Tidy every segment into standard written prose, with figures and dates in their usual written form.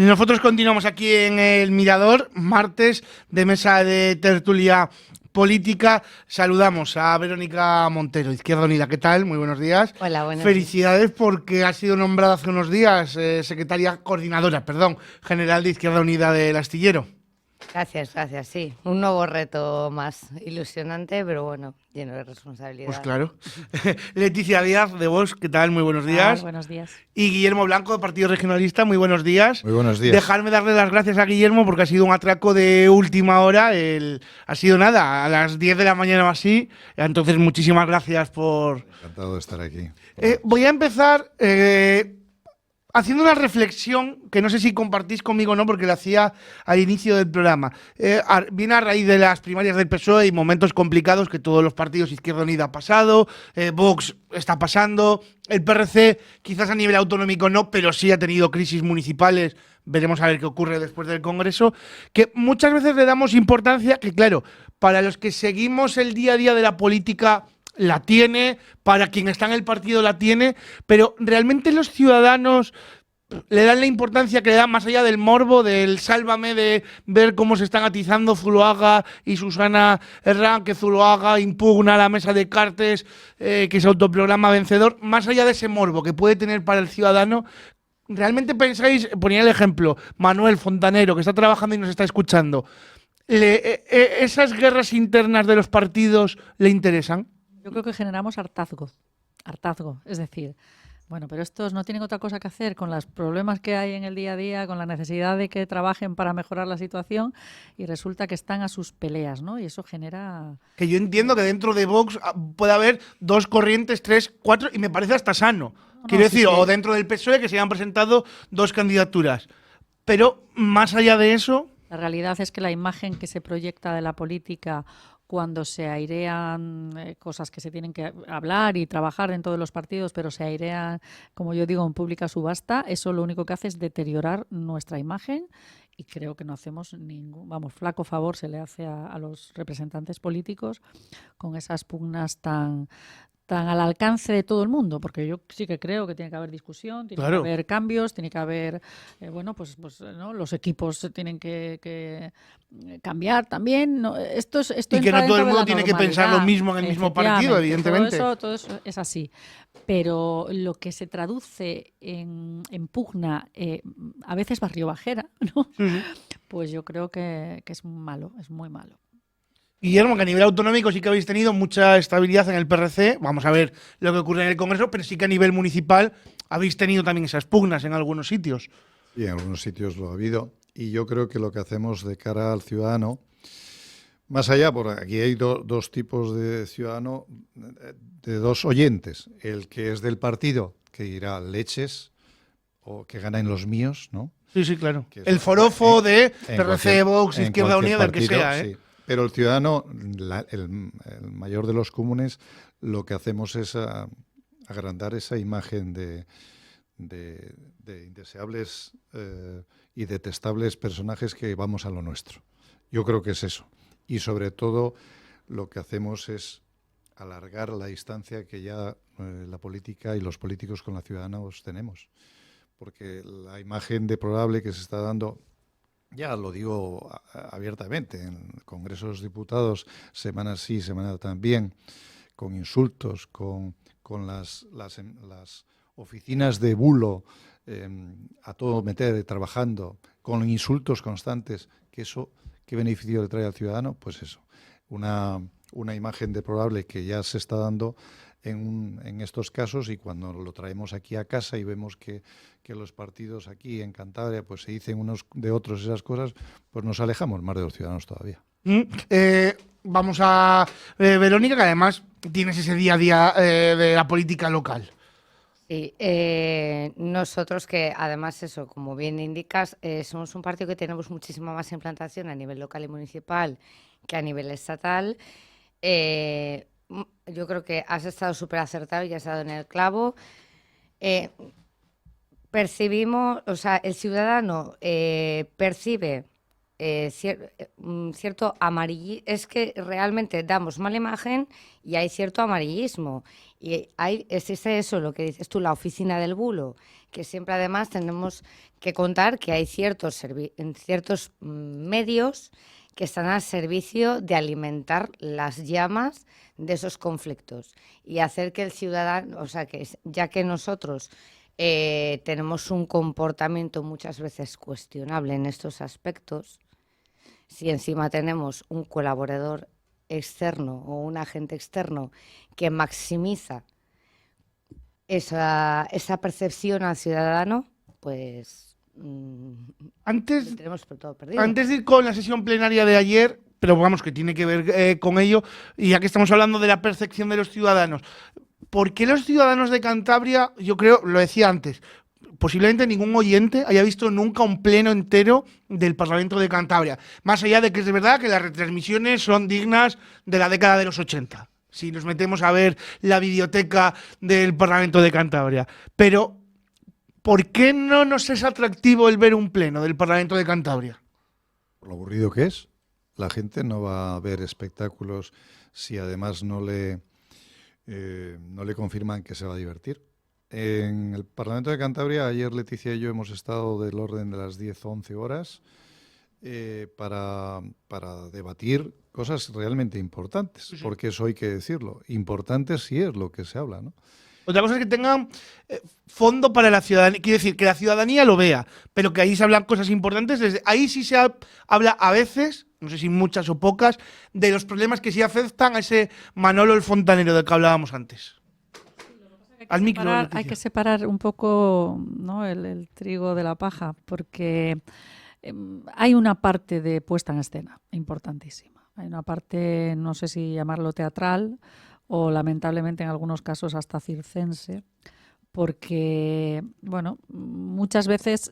Nosotros continuamos aquí en el Mirador, martes de mesa de tertulia política. Saludamos a Verónica Montero, Izquierda Unida. ¿Qué tal? Muy buenos días. Hola, buenos Felicidades días. porque ha sido nombrada hace unos días coordinadora, general de Izquierda Unida del Astillero. Gracias, gracias, sí. Un nuevo reto más ilusionante, pero bueno, lleno de responsabilidad. Pues claro. Leticia Díaz, de Vox, ¿qué tal? Muy buenos días. Buenos días. Y Guillermo Blanco, de Partido Regionalista, muy buenos días. Muy buenos días. Dejarme darle las gracias a Guillermo porque ha sido un atraco de última hora. Ha sido nada, a las 10 de la mañana o así. Entonces, muchísimas gracias por... Encantado de estar aquí. Voy a empezar haciendo una reflexión que no sé si compartís conmigo o no, porque la hacía al inicio del programa. Viene a raíz de las primarias del PSOE y momentos complicados que todos los partidos Izquierda Unida ha pasado, Vox está pasando, el PRC quizás a nivel autonómico no, pero sí ha tenido crisis municipales. Veremos a ver qué ocurre después del Congreso, que muchas veces le damos importancia, que claro, para los que seguimos el día a día de la política la tiene, para quien está en el partido la tiene, pero realmente los ciudadanos le dan la importancia que le dan más allá del morbo, del sálvame, de ver cómo se están atizando Zuloaga y Susana Herrán, que Zuloaga impugna la mesa de Cartes, que se autoprograma vencedor, más allá de ese morbo que puede tener para el ciudadano. ¿Realmente pensáis, ponía el ejemplo, Manuel Fontanero, que está trabajando y nos está escuchando, esas guerras internas de los partidos le interesan? Yo creo que generamos hartazgo, es decir, bueno, pero estos no tienen otra cosa que hacer con los problemas que hay en el día a día, con la necesidad de que trabajen para mejorar la situación y resulta que están a sus peleas, ¿no? Y eso genera... Que yo entiendo que dentro de Vox puede haber dos corrientes, tres, cuatro, y me parece hasta sano. Quiero decir, sí. O dentro del PSOE que se hayan presentado dos candidaturas. Pero más allá de eso... La realidad es que la imagen que se proyecta de la política cuando se airean cosas que se tienen que hablar y trabajar en todos los partidos, pero se airean, como yo digo, en pública subasta, eso lo único que hace es deteriorar nuestra imagen y creo que no hacemos flaco favor se le hace a los representantes políticos con esas pugnas tan al alcance de todo el mundo, porque yo sí que creo que tiene que haber discusión, tiene que haber cambios, tiene que haber, ¿no? Los equipos tienen que cambiar también. ¿No? Esto y que no todo el mundo tiene que pensar lo mismo en el mismo partido, evidentemente. Todo eso es así. Pero lo que se traduce en pugna, a veces barrio bajera, ¿no? Pues yo creo que es malo, es muy malo. Guillermo, que a nivel autonómico sí que habéis tenido mucha estabilidad en el PRC, vamos a ver lo que ocurre en el Congreso, pero sí que a nivel municipal habéis tenido también esas pugnas en algunos sitios. Sí, en algunos sitios lo ha habido, y yo creo que lo que hacemos de cara al ciudadano, más allá, por aquí hay dos tipos de ciudadano, de dos oyentes, el que es del partido, que dirá leches, o que gana en los míos, ¿no? Sí, claro. El forofo de PRC, Vox, Izquierda Unida, del que sea, ¿eh? Sí. Pero el ciudadano, el mayor de los comunes, lo que hacemos es agrandar esa imagen de indeseables y detestables personajes que vamos a lo nuestro. Yo creo que es eso. Y sobre todo lo que hacemos es alargar la distancia que ya la política y los políticos con la ciudadanos tenemos. Porque la imagen deplorable que se está dando... Ya lo digo abiertamente, en el Congreso de los Diputados, semana sí, semana también, con insultos, con las oficinas de bulo a todo meter, trabajando, con insultos constantes, que eso, ¿qué beneficio le trae al ciudadano? Pues eso, una imagen deplorable que ya se está dando en estos casos, y cuando lo traemos aquí a casa y vemos que los partidos aquí en Cantabria pues se dicen unos de otros esas cosas, pues nos alejamos más de los ciudadanos todavía. Vamos a Verónica, que además tienes ese día a día de la política local. Sí, nosotros que además eso, como bien indicas, somos un partido que tenemos muchísima más implantación a nivel local y municipal que a nivel estatal. Yo creo que has estado súper acertado y has dado en el clavo. Percibimos, o sea, el ciudadano percibe cierto amarillismo, es que realmente damos mala imagen y hay cierto amarillismo. Y existe eso, lo que dices tú, la oficina del bulo, que siempre además tenemos que contar que hay ciertos medios que están al servicio de alimentar las llamas de esos conflictos y hacer que el ciudadano, o sea, que ya que nosotros tenemos un comportamiento muchas veces cuestionable en estos aspectos, si encima tenemos un colaborador externo o un agente externo que maximiza esa percepción al ciudadano, pues Antes, tenemos todo perdido. antes de ir con la sesión plenaria de ayer, pero vamos, que tiene que ver con ello, y ya que estamos hablando de la percepción de los ciudadanos, ¿por qué los ciudadanos de Cantabria, yo creo, lo decía antes, posiblemente ningún oyente haya visto nunca un pleno entero del Parlamento de Cantabria? Más allá de que es verdad que las retransmisiones son dignas de la década de los 80, si nos metemos a ver la videoteca del Parlamento de Cantabria. Pero, ¿por qué no nos es atractivo el ver un pleno del Parlamento de Cantabria? Por lo aburrido que es. La gente no va a ver espectáculos si además no le confirman que se va a divertir. En el Parlamento de Cantabria, ayer Leticia y yo hemos estado del orden de las 10 o 11 horas para debatir cosas realmente importantes, Sí. porque eso hay que decirlo. Importante sí es lo que se habla, ¿no? Otra cosa es que tengan fondo para la ciudadanía. Quiere decir, que la ciudadanía lo vea, pero que ahí se hablan cosas importantes. Ahí sí se habla a veces, no sé si muchas o pocas, de los problemas que sí afectan a ese Manolo el fontanero del que hablábamos antes. Al micro, Hay Leticia. que separar un poco, ¿no?, el trigo de la paja, porque hay una parte de puesta en escena importantísima. Hay una parte, no sé si llamarlo teatral o lamentablemente en algunos casos hasta circense, porque, bueno, muchas veces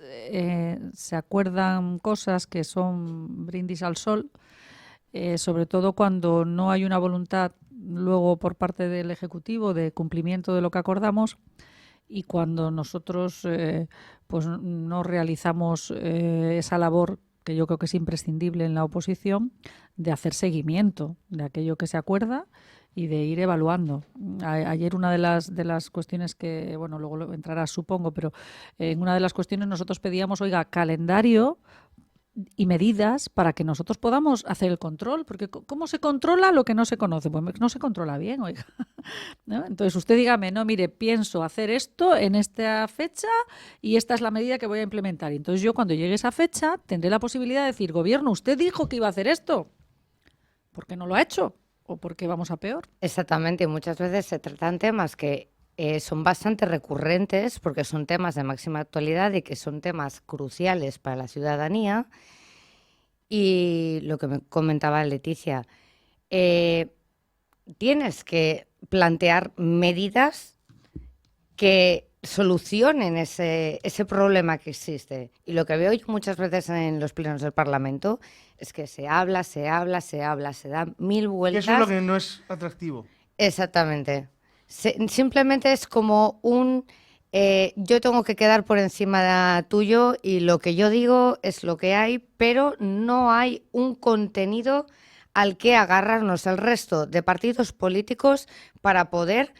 se acuerdan cosas que son brindis al sol, sobre todo cuando no hay una voluntad luego por parte del Ejecutivo de cumplimiento de lo que acordamos y cuando nosotros pues no realizamos esa labor que yo creo que es imprescindible en la oposición de hacer seguimiento de aquello que se acuerda y de ir evaluando. Ayer una de las cuestiones que, bueno, luego entrará supongo, pero en una de las cuestiones nosotros pedíamos, oiga, calendario y medidas para que nosotros podamos hacer el control, porque ¿cómo se controla lo que no se conoce? Pues no se controla bien, oiga. ¿No? Entonces usted dígame, no, mire, pienso hacer esto en esta fecha y esta es la medida que voy a implementar. Y entonces yo cuando llegue esa fecha tendré la posibilidad de decir, gobierno, usted dijo que iba a hacer esto, ¿por qué no lo ha hecho? ¿O por qué vamos a peor? Exactamente, y muchas veces se tratan temas que son bastante recurrentes porque son temas de máxima actualidad y que son temas cruciales para la ciudadanía. Y lo que me comentaba Leticia, tienes que plantear medidas que solucionen ese problema que existe. Y lo que veo yo muchas veces en los plenos del Parlamento es que se habla, se dan mil vueltas. Eso es lo que no es atractivo. Exactamente. Simplemente es como yo tengo que quedar por encima tuyo y lo que yo digo es lo que hay, pero no hay un contenido al que agarrarnos el resto de partidos políticos para poder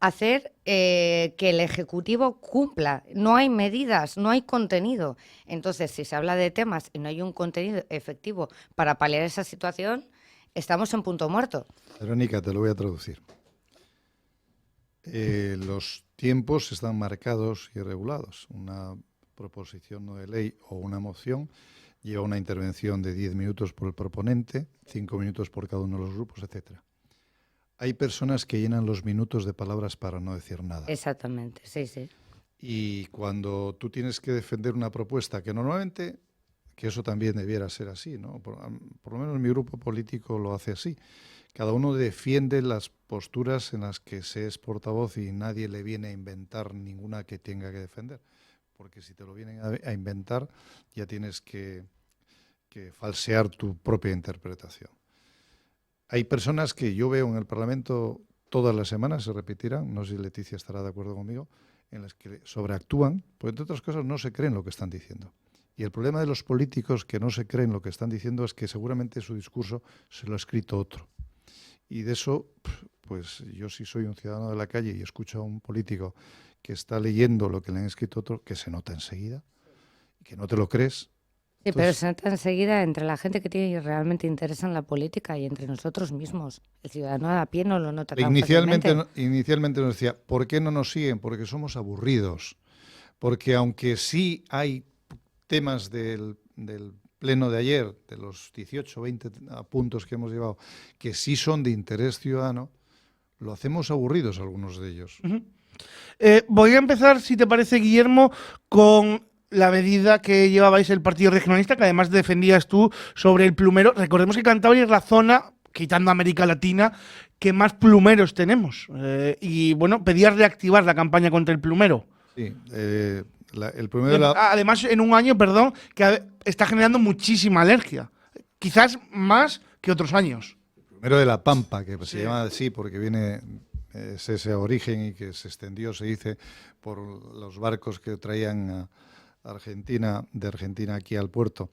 hacer que el Ejecutivo cumpla. No hay medidas, no hay contenido. Entonces, si se habla de temas y no hay un contenido efectivo para paliar esa situación, estamos en punto muerto. Verónica, te lo voy a traducir. Los tiempos están marcados y regulados. Una proposición no de ley o una moción lleva una intervención de 10 minutos por el proponente, 5 minutos por cada uno de los grupos, etcétera. Hay personas que llenan los minutos de palabras para no decir nada. Exactamente, sí, sí. Y cuando tú tienes que defender una propuesta, que normalmente, que eso también debiera ser así, ¿no? Por lo menos mi grupo político lo hace así. Cada uno defiende las posturas en las que se es portavoz y nadie le viene a inventar ninguna que tenga que defender. Porque si te lo vienen a inventar, ya tienes que falsear tu propia interpretación. Hay personas que yo veo en el Parlamento todas las semanas, se repetirán, no sé si Leticia estará de acuerdo conmigo, en las que sobreactúan, porque entre otras cosas no se creen lo que están diciendo. Y el problema de los políticos que no se creen lo que están diciendo es que seguramente su discurso se lo ha escrito otro. Y de eso, pues yo si soy un ciudadano de la calle y escucho a un político que está leyendo lo que le han escrito otro, que se nota enseguida, y que no te lo crees. Sí, pero Entonces, se nota enseguida entre la gente que tiene realmente interés en la política y entre nosotros mismos. El ciudadano a pie no lo nota tan inicialmente, fácilmente. inicialmente nos decía, ¿por qué no nos siguen? Porque somos aburridos. Porque aunque sí hay temas del pleno de ayer, de los 18 o 20 puntos que hemos llevado, que sí son de interés ciudadano, lo hacemos aburridos algunos de ellos. Voy a empezar, si te parece, Guillermo, con la medida que llevabais el Partido Regionalista, que además defendías tú sobre el plumero. Recordemos que Cantabria es la zona, quitando América Latina, que más plumeros tenemos. Y bueno, pedías reactivar la campaña contra el plumero. Sí, el plumero Además, en un año, perdón, que está generando muchísima alergia. Quizás más que otros años. plumero de la Pampa, que se llama así porque viene es ese origen y que se extendió, se dice, por los barcos que traían a Argentina, de Argentina aquí al puerto.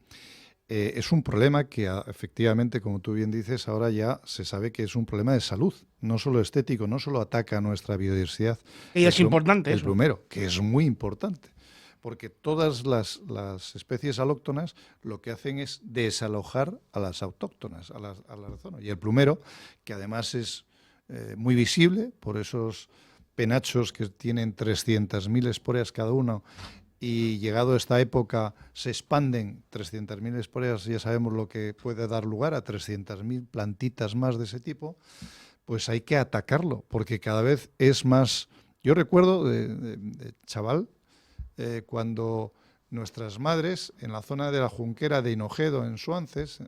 Es un problema que efectivamente, como tú bien dices, ahora ya se sabe que es un problema de salud, no solo estético, no solo ataca a nuestra biodiversidad. Y es importante el eso. plumero, que es muy importante, porque todas las especies alóctonas lo que hacen es desalojar a las autóctonas, a la zona. Y el plumero, que además es muy visible por esos penachos que tienen 300.000 esporas cada uno, y llegado a esta época se expanden 300.000 esporas, ya sabemos lo que puede dar lugar a 300.000 plantitas más de ese tipo, pues hay que atacarlo, porque cada vez es más... Yo recuerdo de chaval, cuando nuestras madres, en la zona de la Junquera de Hinojedo, en Suances,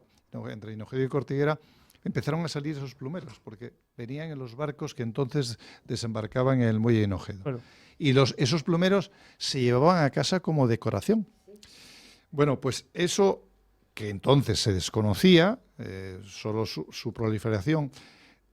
entre Hinojedo y Cortiguera, empezaron a salir esos plumeros, porque venían en los barcos que entonces desembarcaban en el muelle de Hinojedo. Claro. Y esos plumeros se llevaban a casa como decoración. Bueno, pues eso que entonces se desconocía, solo su proliferación,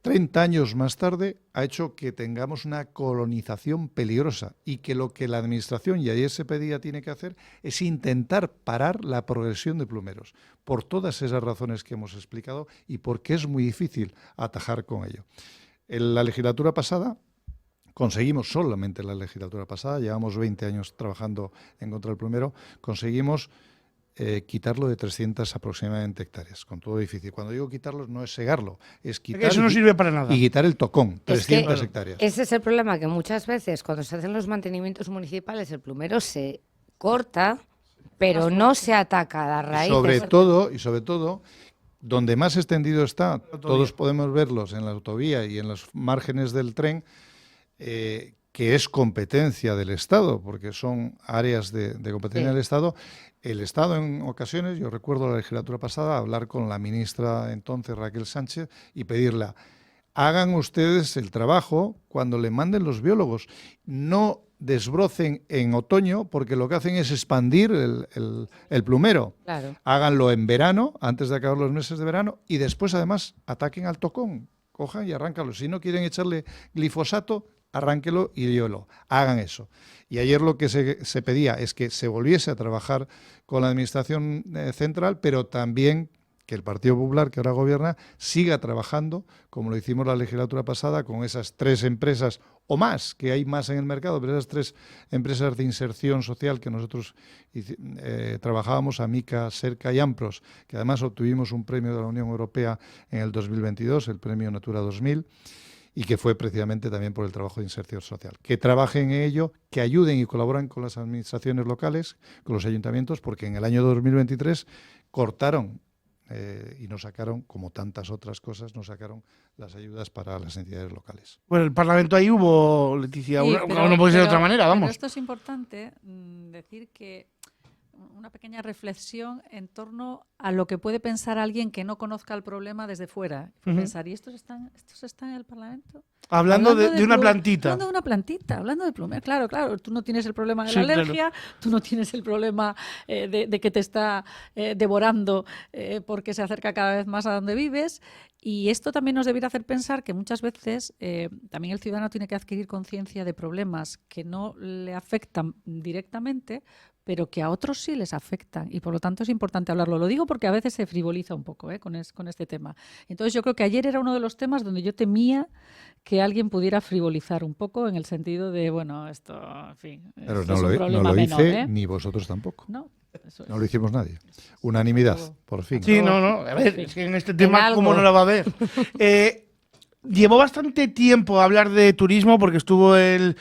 30 años más tarde ha hecho que tengamos una colonización peligrosa y que lo que la Administración, y ayer se pedía, tiene que hacer es intentar parar la progresión de plumeros, por todas esas razones que hemos explicado y porque es muy difícil atajar con ello. En la legislatura pasada, solamente en la legislatura pasada, llevamos 20 años trabajando en contra del plumero, conseguimos quitarlo de 300 aproximadamente hectáreas, con todo difícil. Cuando digo quitarlo no es segarlo, es quitar Eso no sirve para nada. y quitar el tocón, Es 300 que hectáreas. ese es el problema, que muchas veces cuando se hacen los mantenimientos municipales el plumero se corta, pero no se ataca a la raíz. Y sobre todo, donde más extendido está, todos podemos verlos en la autovía y en los márgenes del tren, que es competencia del Estado, porque son áreas de competencia del Estado. El Estado en ocasiones, yo recuerdo la legislatura pasada, hablar con la ministra entonces, Raquel Sánchez, y pedirle, hagan ustedes el trabajo cuando le manden los biólogos, no desbrocen en otoño, porque lo que hacen es expandir el plumero. Claro. Háganlo en verano, antes de acabar los meses de verano, y después además ataquen al tocón, cojan y arráncalos. Si no quieren echarle glifosato, arránquelo y llévelo. Hagan eso. Y ayer lo que se pedía es que se volviese a trabajar con la Administración central, pero también que el Partido Popular, que ahora gobierna, siga trabajando, como lo hicimos la legislatura pasada, con esas 3 empresas, o más, que hay más en el mercado, pero esas 3 empresas de inserción social que nosotros trabajábamos, Amica, Serca y Ampros, que además obtuvimos un premio de la Unión Europea en el 2022, el premio Natura 2000, y que fue precisamente también por el trabajo de inserción social. Que trabajen en ello, que ayuden y colaboren con las administraciones locales, con los ayuntamientos, porque en el año 2023 cortaron y nos sacaron, como tantas otras cosas, nos sacaron las ayudas para las entidades locales. Bueno, el Parlamento ahí hubo, Leticia, Sí, no puede ser de otra manera, pero vamos. esto es importante decir que una pequeña reflexión en torno a lo que puede pensar alguien que no conozca el problema desde fuera. Pensar, ¿y estos están en el Parlamento? Hablando de una plantita. Hablando de una plantita, hablando de plumero. Claro, tú no tienes el problema de Sí, la alergia, tú no tienes el problema de que te está devorando porque se acerca cada vez más a donde vives Y esto también nos debería hacer pensar que muchas veces también el ciudadano tiene que adquirir conciencia de problemas que no le afectan directamente, pero que a otros sí les afectan, y por lo tanto es importante hablarlo. Lo digo porque a veces se frivoliza un poco con este tema. Entonces yo creo que ayer era uno de los temas donde yo temía que alguien pudiera frivolizar un poco, en el sentido de, bueno, esto, en fin, Pero esto es un problema no lo menor, hice ¿eh? ni vosotros tampoco. No, eso No es. lo hicimos nadie. Unanimidad, por fin. Sí, no, no. A ver, Sí. es que en este tema, algo. ¿cómo no la va a ver? Llevó bastante tiempo hablar de turismo porque estuvo el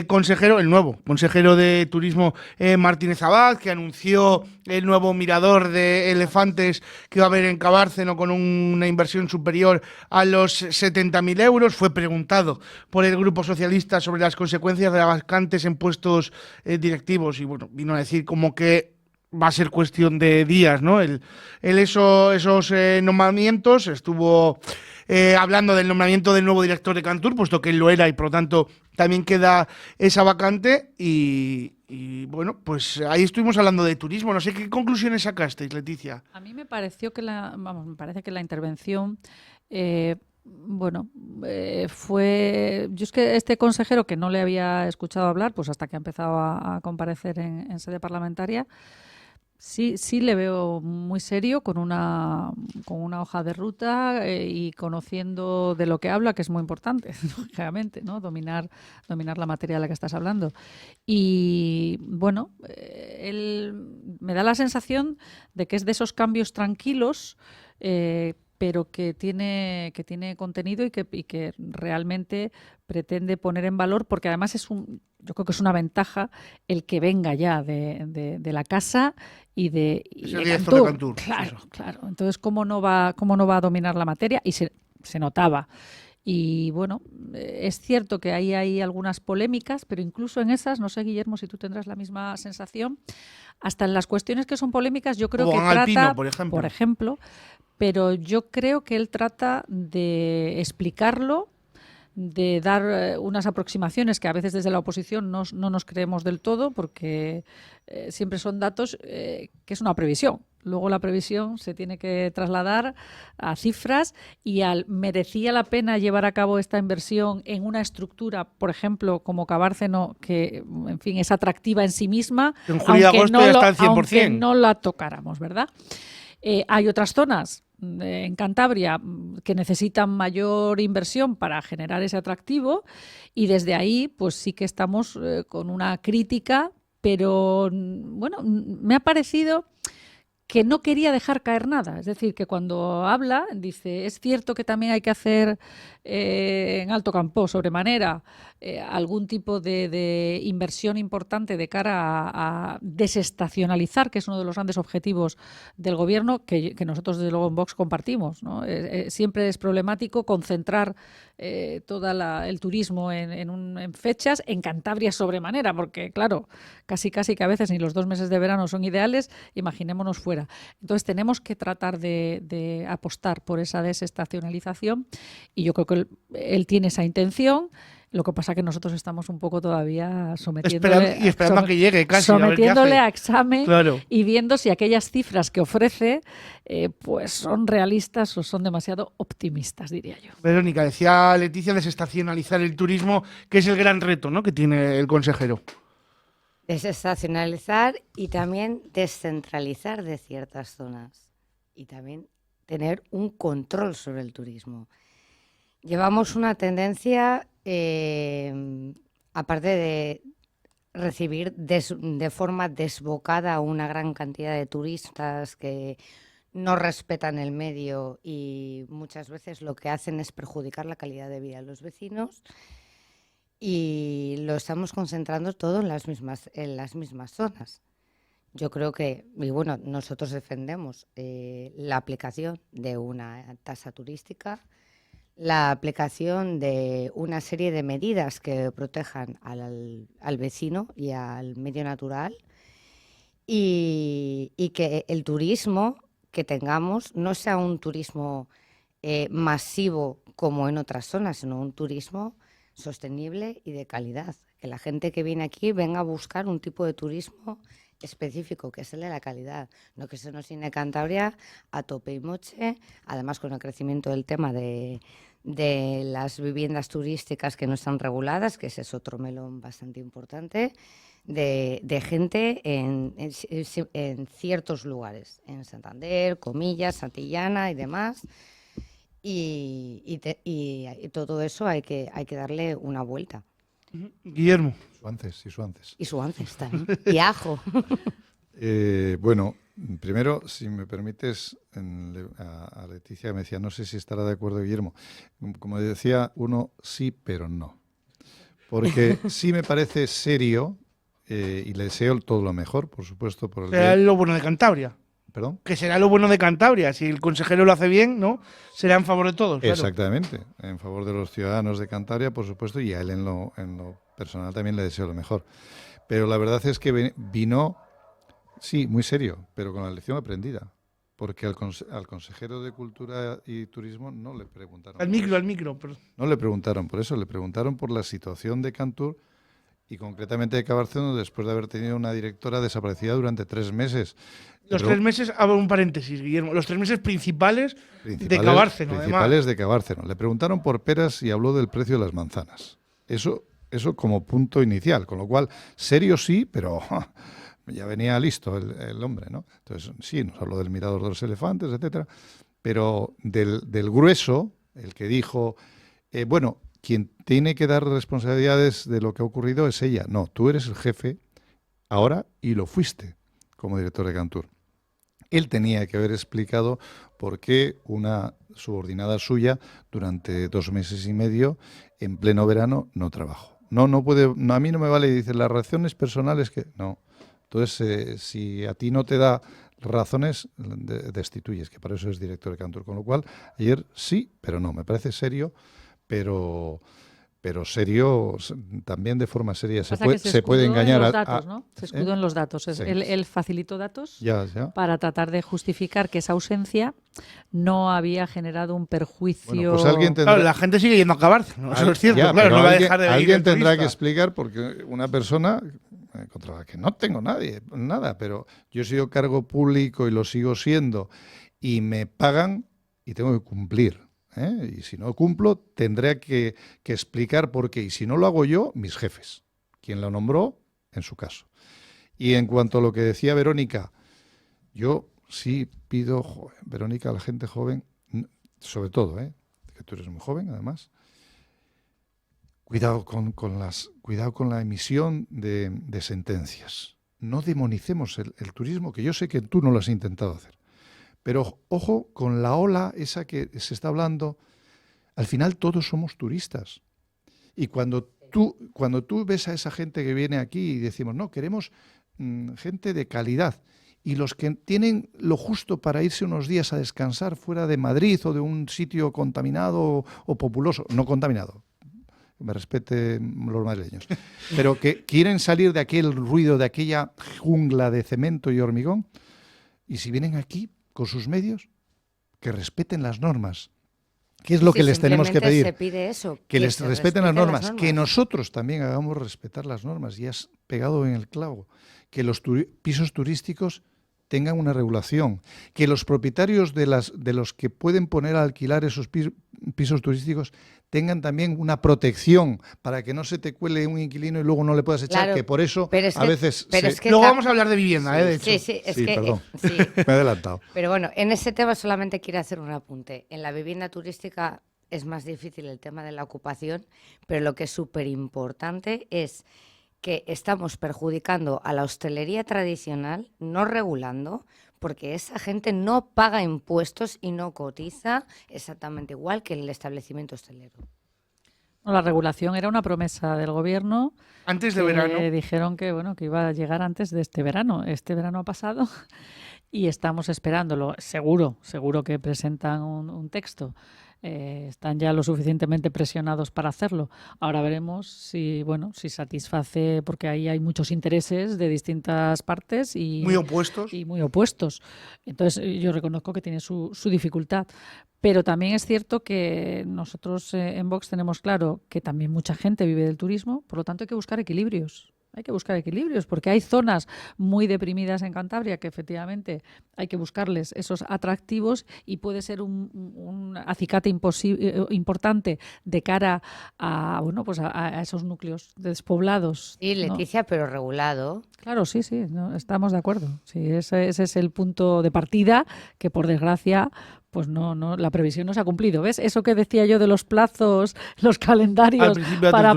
consejero, el nuevo consejero de turismo, Martínez Abad, que anunció el nuevo mirador de elefantes que va a haber en Cabárceno con una inversión superior a los 70.000 euros. Fue preguntado por el Grupo Socialista sobre las consecuencias de las vacantes en puestos directivos y bueno, vino a decir como que va a ser cuestión de días, ¿no? Esos nombramientos, estuvo hablando del nombramiento del nuevo director de Cantur, puesto que él lo era y por lo tanto también queda esa vacante y bueno, pues ahí estuvimos hablando de turismo. No sé qué conclusiones sacasteis, Leticia. A mí me pareció que me parece que la intervención, fue... Yo es que este consejero, que no le había escuchado hablar, pues hasta que ha empezado a comparecer en sede parlamentaria, sí le veo muy serio, con una hoja de ruta y conociendo de lo que habla, que es muy importante, lógicamente, ¿no? Dominar la materia de la que estás hablando. Y bueno, él me da la sensación de que es de esos cambios tranquilos, pero que tiene contenido y que realmente pretende poner en valor, porque además yo creo que es una ventaja el que venga ya de la casa y de director de Cantur. Claro, claro. Entonces, ¿cómo no va a dominar la materia? Y se notaba. Y bueno, es cierto que ahí hay algunas polémicas, pero incluso en esas, no sé, Guillermo, si tú tendrás la misma sensación, hasta en las cuestiones que son polémicas, yo creo O que Juan Alpino, trata, por ejemplo. pero yo creo que él trata de explicarlo, de dar unas aproximaciones que a veces desde la oposición no nos creemos del todo, porque siempre son datos que es una previsión. Luego la previsión se tiene que trasladar a cifras y merecía la pena llevar a cabo esta inversión en una estructura, por ejemplo, como Cabárceno, que, en fin, es atractiva en sí misma, En julio y agosto ya está al 100%. aunque no la tocáramos, ¿verdad? Hay otras zonas en Cantabria que necesitan mayor inversión para generar ese atractivo, y desde ahí pues sí que estamos con una crítica, pero bueno, me ha parecido que no quería dejar caer nada. Es decir, que cuando habla, dice, es cierto que también hay que hacer en Alto Campo, sobremanera, algún tipo de inversión importante de cara a desestacionalizar, que es uno de los grandes objetivos del Gobierno, que nosotros desde luego en Vox compartimos, ¿no? Siempre es problemático concentrar todo el turismo en fechas, en Cantabria sobremanera, porque claro, casi que a veces ni los 2 meses de verano son ideales, imaginémonos fuera. Entonces tenemos que tratar de apostar por esa desestacionalización, y yo creo que él tiene esa intención. Lo que pasa es que nosotros estamos un poco todavía esperando a que llegue casi, sometiéndole a examen, claro, y viendo si aquellas cifras que ofrece pues son realistas o son demasiado optimistas, diría yo. Verónica, decía Leticia, desestacionalizar el turismo, que es el gran reto, ¿no?, que tiene el consejero. Desestacionalizar y también descentralizar de ciertas zonas y también tener un control sobre el turismo. Llevamos una tendencia, aparte de recibir de forma desbocada a una gran cantidad de turistas que no respetan el medio y muchas veces lo que hacen es perjudicar la calidad de vida de los vecinos, y lo estamos concentrando todo en las mismas zonas. Yo creo que, y bueno, nosotros defendemos la aplicación de una tasa turística, la aplicación de una serie de medidas que protejan al vecino y al medio natural, y que el turismo que tengamos no sea un turismo masivo como en otras zonas, sino un turismo sostenible y de calidad. Que la gente que viene aquí venga a buscar un tipo de turismo específico, que es el de la calidad, no que se nos ine Cantabria a tope y moche, además con el crecimiento del tema de las viviendas turísticas que no están reguladas, que ese es otro melón bastante importante, de gente en ciertos lugares, en Santander, Comillas, Santillana y demás. Y todo eso hay que darle una vuelta. Guillermo. Suances y Suances. Y Suances también. Y ajo. Bueno, primero, si me permites, a Leticia me decía, no sé si estará de acuerdo Guillermo. Como decía uno, sí, pero no. Porque sí me parece serio, y le deseo todo lo mejor, por supuesto. Por el Será lo bueno de Cantabria. ¿Perdón? Que será lo bueno de Cantabria. Si el consejero lo hace bien, ¿no? Será en favor de todos. Claro. Exactamente, en favor de los ciudadanos de Cantabria, por supuesto, y a él en lo personal también le deseo lo mejor. Pero la verdad es que vino, sí, muy serio, pero con la lección aprendida. Porque al consejero de Cultura y Turismo no le preguntaron. Al micro. Perdón. No le preguntaron por eso, le preguntaron por la situación de Cantur y concretamente de Cabárceno después de haber tenido una directora desaparecida durante 3 meses. Los 3 meses, hago un paréntesis, Guillermo, los 3 meses principales de Cabárceno, Principales de Cabárceno. Le preguntaron por peras y habló del precio de las manzanas. Eso como punto inicial, con lo cual, serio sí, pero ya venía listo el hombre, ¿no? Entonces, sí, nos habló del mirador de los elefantes, etcétera, pero del grueso, el que dijo, bueno, quien tiene que dar responsabilidades de lo que ha ocurrido es ella. No, tú eres el jefe ahora y lo fuiste como director de Cantur. Él tenía que haber explicado por qué una subordinada suya durante 2 meses y medio en pleno verano no trabajó. No puede, no, a mí no me vale, dice, las razones personales que no. Entonces, si a ti no te da razones, destituyes, que para eso es director de Cantur. Con lo cual, ayer sí, pero no, me parece serio, pero serio, también de forma seria. Se puede engañar los datos, ¿no? Se escudó en los datos. Sí. Él facilitó datos ya. para tratar de justificar que esa ausencia no había generado un perjuicio. Bueno, pues alguien tendrá... Claro, la gente sigue yendo a Cabárceno, eso es cierto. Ya, claro, no va a dejar de venir alguien el tendrá que turista. explicar, porque una persona contra la que no tengo nada, pero yo he sido cargo público y lo sigo siendo, y me pagan y tengo que cumplir. Y si no cumplo, tendré que explicar por qué. Y si no lo hago yo, mis jefes, quien lo nombró, en su caso. Y en cuanto a lo que decía Verónica, yo sí pido, Verónica, a la gente joven, sobre todo, que tú eres muy joven, además, cuidado con la emisión de sentencias. No demonicemos el turismo, que yo sé que tú no lo has intentado hacer. Pero ojo con la ola esa que se está hablando. Al final todos somos turistas. Y cuando tú ves a esa gente que viene aquí y decimos, no, queremos gente de calidad. Y los que tienen lo justo para irse unos días a descansar fuera de Madrid o de un sitio contaminado o populoso, no contaminado, que me respeten los madrileños, pero que quieren salir de aquel ruido, de aquella jungla de cemento y hormigón, y si vienen aquí con sus medios, que respeten las normas. ¿Qué es lo que les tenemos que pedir? Se pide eso, que les respeten las normas, que nosotros también hagamos respetar las normas. Y has pegado en el clavo. Que los pisos turísticos tengan una regulación, que los propietarios de los que pueden poner a alquilar esos pisos turísticos tengan también una protección para que no se te cuele un inquilino y luego no le puedas echar, claro, que por eso a veces... Luego vamos a hablar de vivienda, de hecho. Sí, perdón, me he adelantado. Pero bueno, en ese tema solamente quiero hacer un apunte. En la vivienda turística es más difícil el tema de la ocupación, pero lo que es súper importante es que estamos perjudicando a la hostelería tradicional, no regulando, porque esa gente no paga impuestos y no cotiza exactamente igual que el establecimiento hostelero. La regulación era una promesa del gobierno. Antes de verano. Dijeron que iba a llegar antes de este verano. Este verano ha pasado y estamos esperándolo. Seguro que presentan un texto. Están ya lo suficientemente presionados para hacerlo. Ahora veremos si satisface, porque ahí hay muchos intereses de distintas partes y muy opuestos. Entonces yo reconozco que tiene su dificultad. Pero también es cierto que nosotros en Vox tenemos claro que también mucha gente vive del turismo, por lo tanto hay que buscar equilibrios. Hay que buscar equilibrios, porque hay zonas muy deprimidas en Cantabria que efectivamente hay que buscarles esos atractivos y puede ser un acicate importante de cara a, bueno, pues a esos núcleos despoblados. Sí, ¿no? Leticia, pero regulado. Claro, sí, no, estamos de acuerdo. Sí, ese es el punto de partida que, por desgracia, pues no, la previsión no se ha cumplido. ¿Ves? Eso que decía yo de los plazos, los calendarios para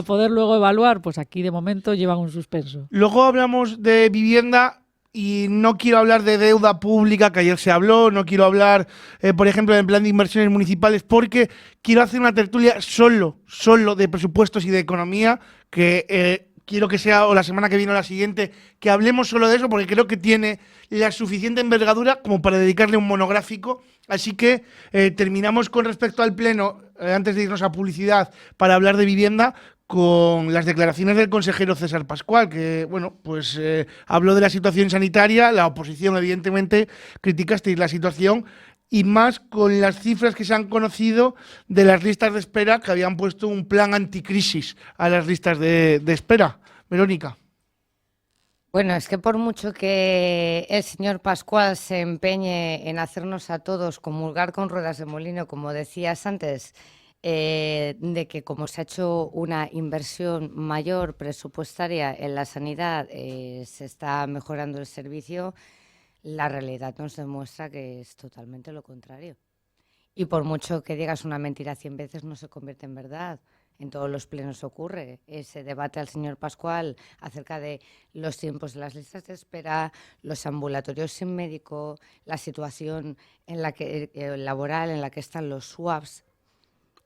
poder luego evaluar, pues aquí de momento llevan un suspenso. Luego hablamos de vivienda y no quiero hablar de deuda pública, que ayer se habló, no quiero hablar, por ejemplo, del plan de inversiones municipales, porque quiero hacer una tertulia solo de presupuestos y de economía, que quiero que sea o la semana que viene o la siguiente, que hablemos solo de eso, porque creo que tiene la suficiente envergadura como para dedicarle un monográfico. Así que terminamos con respecto al pleno, antes de irnos a publicidad, para hablar de vivienda, con las declaraciones del consejero César Pascual, que, bueno, pues habló de la situación sanitaria. La oposición, evidentemente, criticasteis la situación, y más con las cifras que se han conocido de las listas de espera, que habían puesto un plan anticrisis a las listas de espera. Verónica. Bueno, es que por mucho que el señor Pascual se empeñe en hacernos a todos comulgar con ruedas de molino, como decías antes, de que como se ha hecho una inversión mayor presupuestaria en la sanidad, se está mejorando el servicio, la realidad nos demuestra que es totalmente lo contrario. Y por mucho que digas una mentira 100 veces, no se convierte en verdad. En todos los plenos ocurre. Ese debate al señor Pascual acerca de los tiempos de las listas de espera, los ambulatorios sin médico, la situación en la que, laboral en la que están los SWAPs.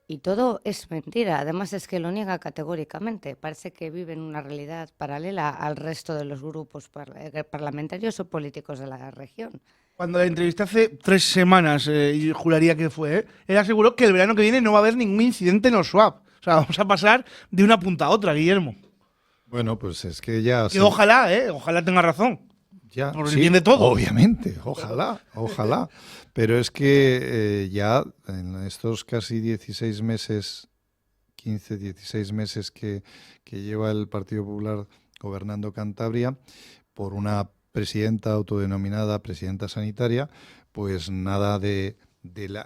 Y todo es mentira. Además es que lo niega categóricamente. Parece que vive en una realidad paralela al resto de los grupos parlamentarios o políticos de la región. Cuando la entrevisté hace 3 semanas, y juraría que fue, él aseguró que el verano que viene no va a haber ningún incidente en los swap. O sea, vamos a pasar de una punta a otra, Guillermo. Bueno, pues es que ya... Que ojalá tenga razón. Ya, por el bien de todos. Obviamente, ojalá. Pero es que ya en estos casi 16 meses, 15, 16 meses que lleva el Partido Popular gobernando Cantabria, por una presidenta autodenominada presidenta sanitaria, pues nada de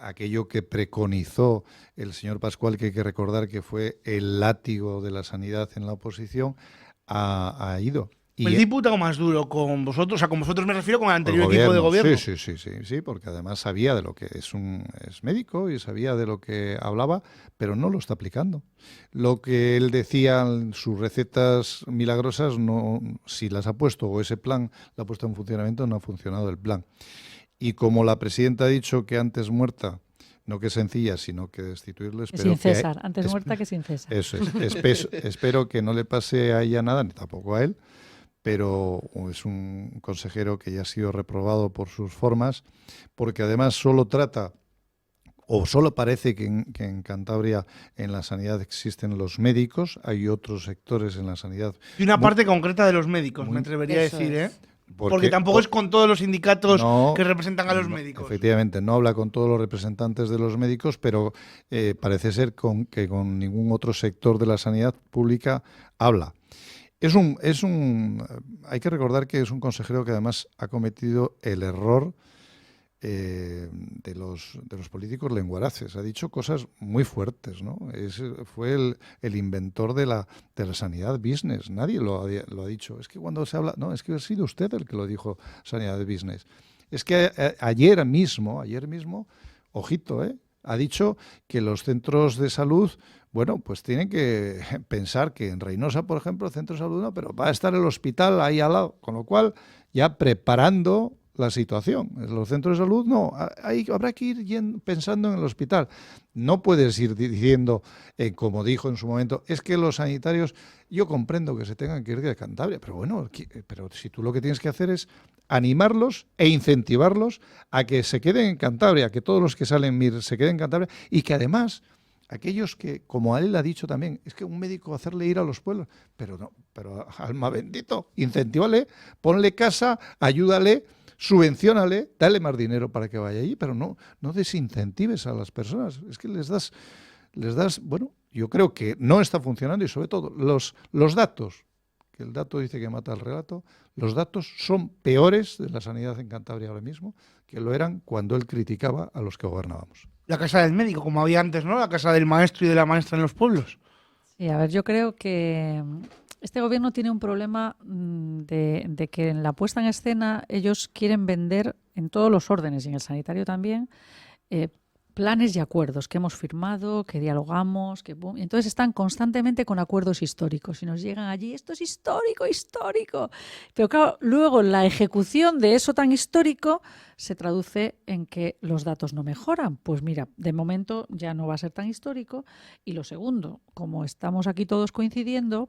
aquello que preconizó el señor Pascual, que hay que recordar que fue el látigo de la sanidad en la oposición, ha ido. El diputado más duro con vosotros, o sea, con vosotros me refiero, con el anterior equipo de gobierno. Sí, porque además sabía de lo que es médico y sabía de lo que hablaba, pero no lo está aplicando. Lo que él decía en sus recetas milagrosas, no, si las ha puesto o ese plan lo ha puesto en funcionamiento, no ha funcionado el plan. Y como la presidenta ha dicho que antes muerta, no que sencilla, sino que destituirlo. Sin César, antes muerta que sin César. Eso es. Espero que no le pase a ella nada, ni tampoco a él, pero es un consejero que ya ha sido reprobado por sus formas, porque además solo parece que en Cantabria en la sanidad existen los médicos, hay otros sectores en la sanidad. Y una parte concreta de los médicos, me atrevería a decir, ¿eh? Porque tampoco es con todos los sindicatos que representan a los médicos. Efectivamente, no habla con todos los representantes de los médicos, pero parece ser que con ningún otro sector de la sanidad pública habla. Hay que recordar que es un consejero que además ha cometido el error de los políticos lenguaraces. Ha dicho cosas muy fuertes, ¿no? Fue el inventor de la sanidad business. Nadie lo ha dicho. Es que cuando se habla... No, es que ha sido usted el que lo dijo, sanidad business. Es que ayer mismo, ojito, ha dicho que los centros de salud, bueno, pues tienen que pensar que en Reynosa, por ejemplo, el centro de salud no, pero va a estar el hospital ahí al lado, con lo cual ya preparando la situación. En los centros de salud no, habrá que ir pensando en el hospital. No puedes ir diciendo, como dijo en su momento, es que los sanitarios, yo comprendo que se tengan que ir de Cantabria, pero bueno, pero si tú lo que tienes que hacer es animarlos e incentivarlos a que se queden en Cantabria, que todos los que salen MIR se queden en Cantabria, y que además aquellos que, como a él ha dicho también, es que un médico hacerle ir a los pueblos, pero alma bendito, incentívale, ponle casa, ayúdale, subvenciónale, dale más dinero para que vaya allí, pero no desincentives a las personas. Es que les das, bueno, yo creo que no está funcionando, y sobre todo los datos que el dato dice que mata el relato, los datos son peores de la sanidad en Cantabria ahora mismo que lo eran cuando él criticaba a los que gobernábamos. La casa del médico, como había antes, ¿no? La casa del maestro y de la maestra en los pueblos. Sí, a ver, yo creo que este gobierno tiene un problema de que en la puesta en escena ellos quieren vender en todos los órdenes y en el sanitario también planes y acuerdos que hemos firmado, que dialogamos, que boom, y entonces están constantemente con acuerdos históricos y nos llegan allí, esto es histórico, histórico. Pero claro, luego la ejecución de eso tan histórico se traduce en que los datos no mejoran. Pues mira, de momento ya no va a ser tan histórico. Y lo segundo, como estamos aquí todos coincidiendo,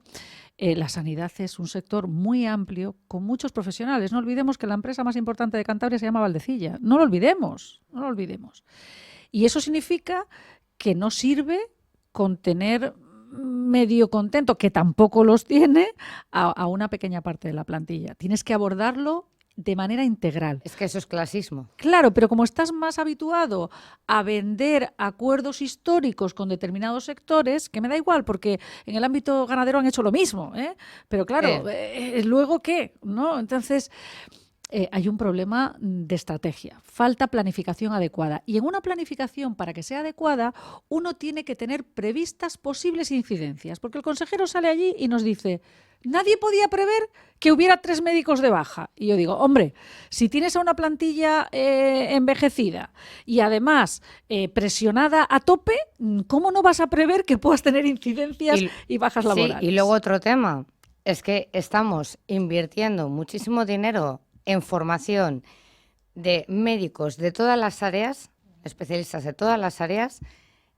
la sanidad es un sector muy amplio con muchos profesionales. No olvidemos que la empresa más importante de Cantabria se llama Valdecilla. No lo olvidemos, no lo olvidemos. Y eso significa que no sirve con tener medio contento, que tampoco los tiene, a una pequeña parte de la plantilla. Tienes que abordarlo de manera integral. Es que eso es clasismo. Claro, pero como estás más habituado a vender acuerdos históricos con determinados sectores, que me da igual, porque en el ámbito ganadero han hecho lo mismo, ¿eh? Pero claro, ¿luego qué? ¿No? Entonces hay un problema de estrategia, falta planificación adecuada. Y en una planificación, para que sea adecuada, uno tiene que tener previstas posibles incidencias, porque el consejero sale allí y nos dice: nadie podía prever que hubiera 3 médicos de baja. Y yo digo, hombre, si tienes a una plantilla envejecida y además presionada a tope, ¿cómo no vas a prever que puedas tener incidencias y bajas laborales? Sí, y luego otro tema, es que estamos invirtiendo muchísimo dinero en formación de médicos de todas las áreas, especialistas de todas las áreas,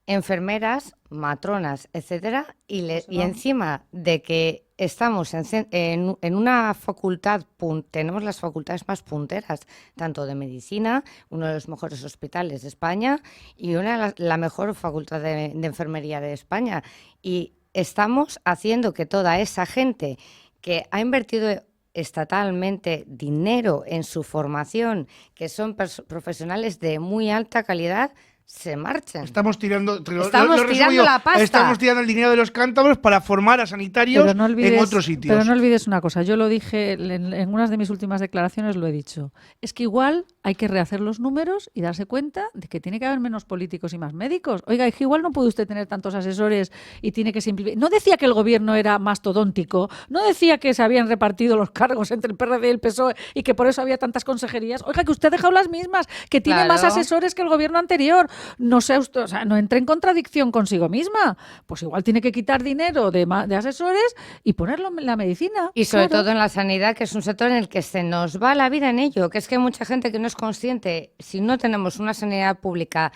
enfermeras, matronas, etcétera, y encima de que estamos en una facultad, tenemos las facultades más punteras, tanto de medicina, uno de los mejores hospitales de España, y la mejor facultad de enfermería de España. Y estamos haciendo que toda esa gente que ha invertido estatalmente dinero en su formación, que son profesionales de muy alta calidad, se marchen. Estamos tirando la pasta. Estamos tirando el dinero de los cántabros para formar a sanitarios en otros sitios. Pero no olvides una cosa, yo lo dije en unas de mis últimas declaraciones, lo he dicho, es que igual hay que rehacer los números y darse cuenta de que tiene que haber menos políticos y más médicos. Oiga, es que igual no puede usted tener tantos asesores y tiene que simplificar. No decía que el gobierno era mastodóntico, no decía que se habían repartido los cargos entre el PRD y el PSOE y que por eso había tantas consejerías. Oiga, que usted ha dejado las mismas, que tiene más asesores que el gobierno anterior. No sea usted, o sea, no entre en contradicción consigo misma. Pues igual tiene que quitar dinero de asesores y ponerlo en la medicina. Y sobre todo en la sanidad, que es un sector en el que se nos va la vida en ello, que es que hay mucha gente que no es consciente. Si no tenemos una sanidad pública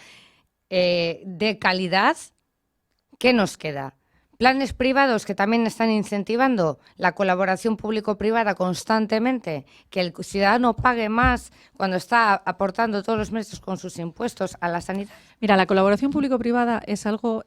de calidad, ¿qué nos queda? Planes privados que también están incentivando la colaboración público-privada constantemente, que el ciudadano pague más cuando está aportando todos los meses con sus impuestos a la sanidad. Mira, la colaboración público-privada es algo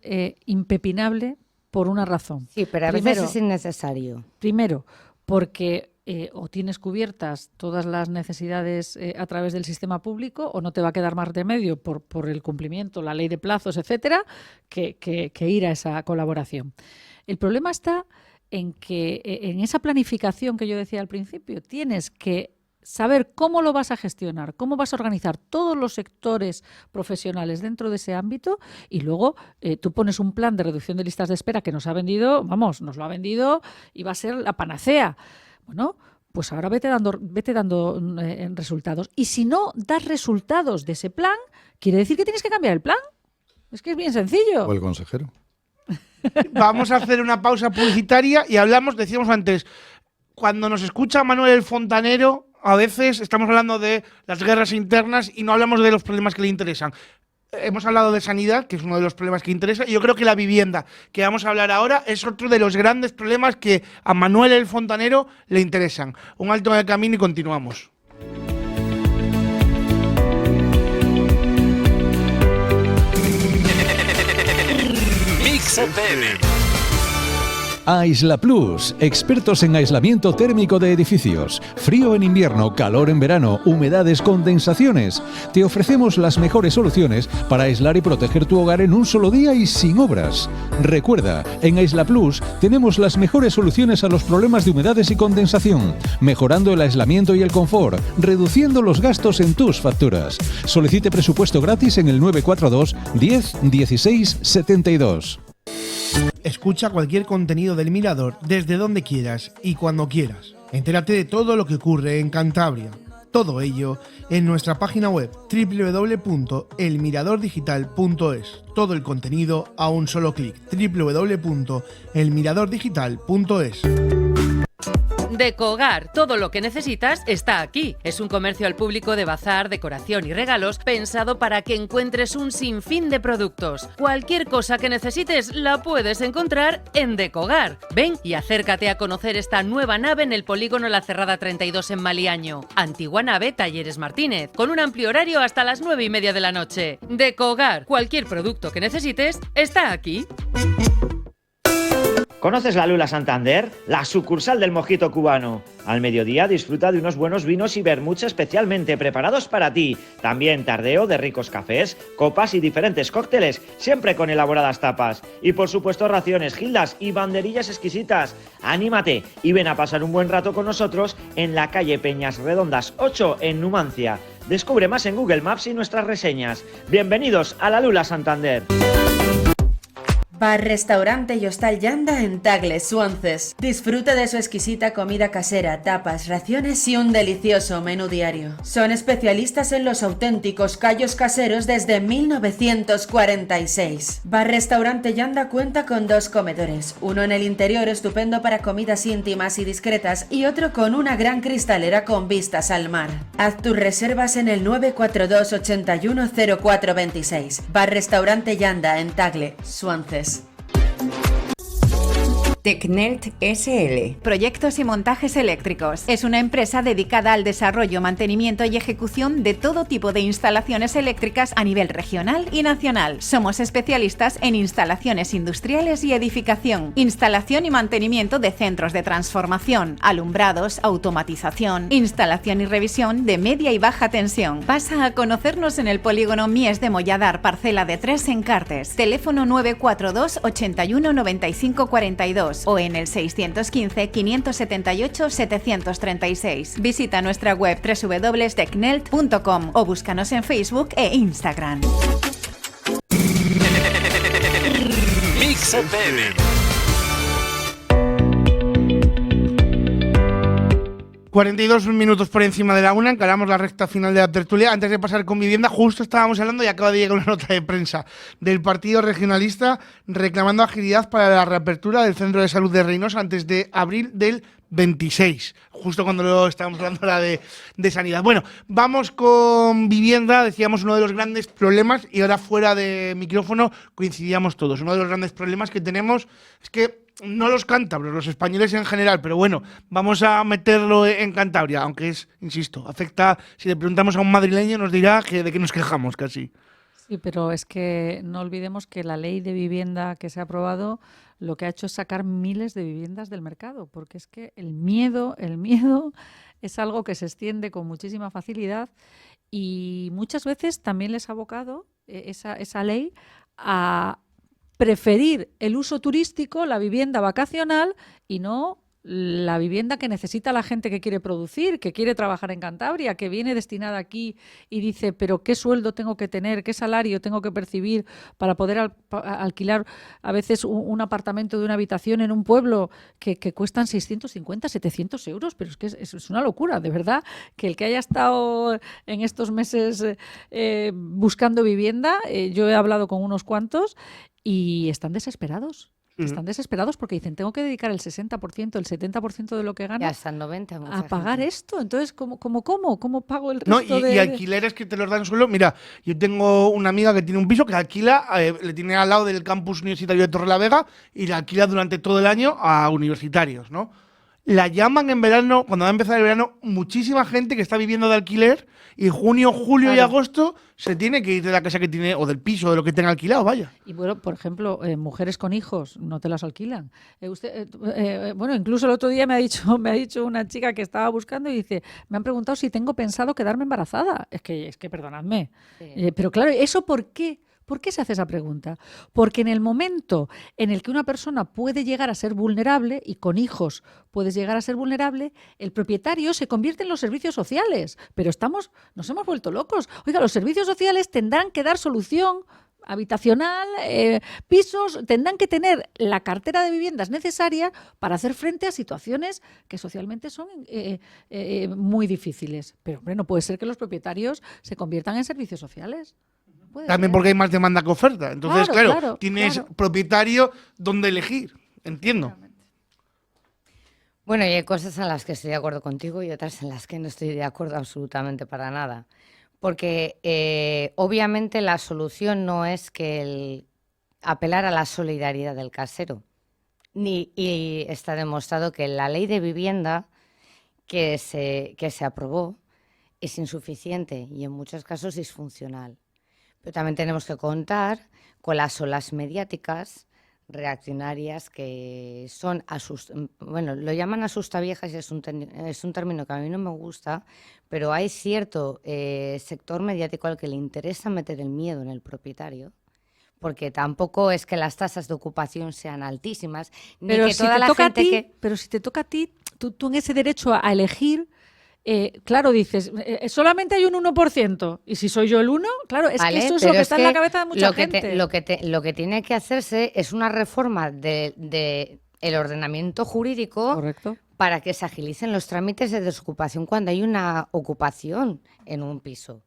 impepinable por una razón. Sí, pero a veces es innecesario. Primero, porque o tienes cubiertas todas las necesidades a través del sistema público o no te va a quedar más remedio por el cumplimiento, la ley de plazos, etcétera, que ir a esa colaboración. El problema está en que en esa planificación que yo decía al principio, tienes que saber cómo lo vas a gestionar, cómo vas a organizar todos los sectores profesionales dentro de ese ámbito y luego tú pones un plan de reducción de listas de espera que nos lo ha vendido y va a ser la panacea. Bueno, pues ahora vete dando resultados. Y si no das resultados de ese plan, quiere decir que tienes que cambiar el plan. Es que es bien sencillo. O el consejero. Vamos a hacer una pausa publicitaria y decíamos antes, cuando nos escucha Manuel el Fontanero, a veces estamos hablando de las guerras internas y no hablamos de los problemas que le interesan. Hemos hablado de sanidad, que es uno de los problemas que interesa, y yo creo que la vivienda, que vamos a hablar ahora, es otro de los grandes problemas que a Manuel el Fontanero le interesan. Un alto en el camino y continuamos. Mix FM. Aisla Plus, expertos en aislamiento térmico de edificios. Frío en invierno, calor en verano, humedades, condensaciones. Te ofrecemos las mejores soluciones para aislar y proteger tu hogar en un solo día y sin obras. Recuerda, en Aisla Plus tenemos las mejores soluciones a los problemas de humedades y condensación, mejorando el aislamiento y el confort, reduciendo los gastos en tus facturas. Solicite presupuesto gratis en el 942 10 16 72. Escucha cualquier contenido del Mirador desde donde quieras y cuando quieras. Entérate de todo lo que ocurre en Cantabria. Todo ello en nuestra página web www.elmiradordigital.es. Todo el contenido a un solo clic. www.elmiradordigital.es. Decogar, todo lo que necesitas está aquí. Es un comercio al público de bazar, decoración y regalos pensado para que encuentres un sinfín de productos. Cualquier cosa que necesites la puedes encontrar en Decogar. Ven y acércate a conocer esta nueva nave en el polígono La Cerrada 32 en Maliaño. Antigua nave Talleres Martínez, con un amplio horario hasta las 9:30 de la noche. Decogar, cualquier producto que necesites está aquí. ¿Conoces la Lula Santander? La sucursal del mojito cubano. Al mediodía disfruta de unos buenos vinos y vermuts especialmente preparados para ti. También tardeo de ricos cafés, copas y diferentes cócteles, siempre con elaboradas tapas. Y por supuesto raciones, gildas y banderillas exquisitas. ¡Anímate y ven a pasar un buen rato con nosotros en la calle Peñas Redondas 8 en Numancia! Descubre más en Google Maps y nuestras reseñas. Bienvenidos a la Lula Santander. Bar, restaurante y hostal Yanda en Tagle, Suances. Disfruta de su exquisita comida casera, tapas, raciones y un delicioso menú diario. Son especialistas en los auténticos callos caseros desde 1946. Bar, restaurante Yanda cuenta con 2 comedores, uno en el interior estupendo para comidas íntimas y discretas y otro con una gran cristalera con vistas al mar. Haz tus reservas en el 942 81 0426. Bar, restaurante Yanda en Tagle, Suances. Tecnelt SL. Proyectos y montajes eléctricos. Es una empresa dedicada al desarrollo, mantenimiento y ejecución de todo tipo de instalaciones eléctricas a nivel regional y nacional. Somos especialistas en instalaciones industriales y edificación, instalación y mantenimiento de centros de transformación, alumbrados, automatización, instalación y revisión de media y baja tensión. Pasa a conocernos en el polígono Mies de Molladar, parcela de 3 en Cartes. Teléfono 942 81 95 42. O en el 615 578 736. Visita nuestra web www.tecnelt.com o búscanos en Facebook e Instagram. Mix FM. 42 minutos por encima de la 1, encaramos la recta final de la tertulia. Antes de pasar con vivienda, justo estábamos hablando y acaba de llegar una nota de prensa del Partido Regionalista reclamando agilidad para la reapertura del Centro de Salud de Reynosa antes de abril del 26, justo cuando lo estábamos hablando ahora de sanidad. Bueno, vamos con vivienda, decíamos uno de los grandes problemas, y ahora fuera de micrófono coincidíamos todos. Uno de los grandes problemas que tenemos es que no los cántabros, los españoles en general, pero bueno, vamos a meterlo en Cantabria, aunque es, insisto, afecta, si le preguntamos a un madrileño nos dirá que de qué nos quejamos casi. Sí, pero es que no olvidemos que la ley de vivienda que se ha aprobado lo que ha hecho es sacar miles de viviendas del mercado, porque es que el miedo es algo que se extiende con muchísima facilidad y muchas veces también les ha abocado esa ley a preferir el uso turístico, la vivienda vacacional y no la vivienda que necesita la gente que quiere producir, que quiere trabajar en Cantabria, que viene destinada aquí y dice, pero ¿qué sueldo tengo que tener? ¿Qué salario tengo que percibir para poder alquilar a veces un apartamento de una habitación en un pueblo que cuestan 650, 700 euros? Pero es que es una locura, de verdad, que el que haya estado en estos meses buscando vivienda, yo he hablado con unos cuantos y están desesperados. Están desesperados porque dicen, tengo que dedicar el 60%, el 70% de lo que gano hasta el 90% a pagar gente. Esto. Entonces, ¿cómo pago el resto no, y alquileres que te los dan solo. Mira, yo tengo una amiga que tiene un piso que alquila, le tiene al lado del campus universitario de Torrelavega y le alquila durante todo el año a universitarios, ¿no? la llaman en verano, cuando va a empezar el verano, muchísima gente que está viviendo de alquiler y junio, julio y agosto se tiene que ir de la casa que tiene o del piso, de lo que tenga alquilado, vaya. Y bueno, por ejemplo, mujeres con hijos no te las alquilan. Bueno, incluso el otro día me ha dicho una chica que estaba buscando y dice, me han preguntado si tengo pensado quedarme embarazada. Es que perdonadme. Sí. Pero claro, ¿eso por qué? ¿Por qué se hace esa pregunta? Porque en el momento en el que una persona puede llegar a ser vulnerable, y con hijos puedes llegar a ser vulnerable, el propietario se convierte en los servicios sociales. Pero nos hemos vuelto locos. Oiga, los servicios sociales tendrán que dar solución habitacional, pisos, tendrán que tener la cartera de viviendas necesaria para hacer frente a situaciones que socialmente son muy difíciles. Pero, hombre, no puede ser que los propietarios se conviertan en servicios sociales. También porque hay más demanda que oferta. Entonces, claro, tienes claro. propietario donde elegir. Entiendo. Bueno, y hay cosas en las que estoy de acuerdo contigo y otras en las que no estoy de acuerdo absolutamente para nada. Porque obviamente la solución no es que apelar a la solidaridad del casero. Y está demostrado que la ley de vivienda que se aprobó es insuficiente y en muchos casos disfuncional. Pero también tenemos que contar con las olas mediáticas reaccionarias que son, bueno, lo llaman asustaviejas y es un término que a mí no me gusta, pero hay cierto sector mediático al que le interesa meter el miedo en el propietario, porque tampoco es que las tasas de ocupación sean altísimas, ni Pero que si toda te la toca gente a ti, que... pero si te toca a ti, tú en ese derecho a elegir, claro, dices, solamente hay un 1%, y si soy yo el 1, claro, es Vale, que eso es lo pero que está en la cabeza de mucha gente. Lo que tiene que hacerse es una reforma de el ordenamiento jurídico. Correcto. Para que se agilicen los trámites de desocupación cuando hay una ocupación en un piso.